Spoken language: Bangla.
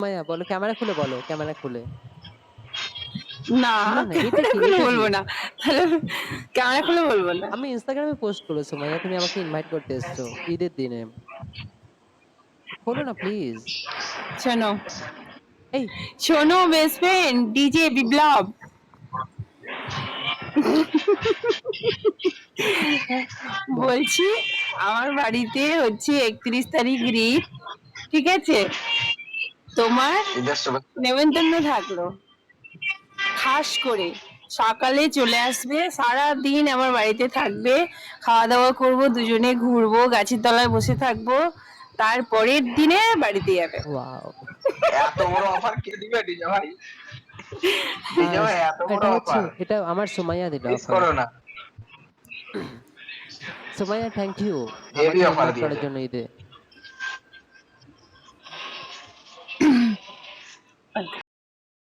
মাইয়া বলো ক্যামেরা খুলে বলো, ক্যামেরা খুলে। না, না, না এটা ক্যামেরা কি? খুলে এটা কি? বলবো না। তাহলে ক্যামেরা খুলে বলবো না। আমি Instagram এ পোস্ট করব সুমাইয়া তুমি আমাকে ইনভাইট করতে এসছো ঈদের দিনে। খোলো না প্লিজ। শোনো, এই শোনো বেস্ট ফ্রেন্ড ডিজে বিপ্লব। হ্যাঁ, বল। বলছি আমার বাড়িতে হচ্ছে 31 তারিখ ঈদ, ঠিক আছে? তোমার নেমন্তন্ন থাকলো, খাস করে সকালে চলে আসবে, সারা দিন আমার বাড়িতে থাকবে, খাওয়া দাওয়া করবো, দুজনে ঘুরবো, গাছের তলায় বসে থাকবো, তারপরের দিনে বাড়িতে যাবে। ওয়াও! এত বড় অফার কে দিবে ডিজে ভাই? ডিজে আস ভাই এত বড় এটা হচ্ছে অফার এটা আমার সুমাইয়া দিল মিস অফার। করো না। সুমাইয়া থ্যাংক ইউ হেভি আমাকে অফার ইনভাইট করার দিয়েছে। জন্য ঈদে।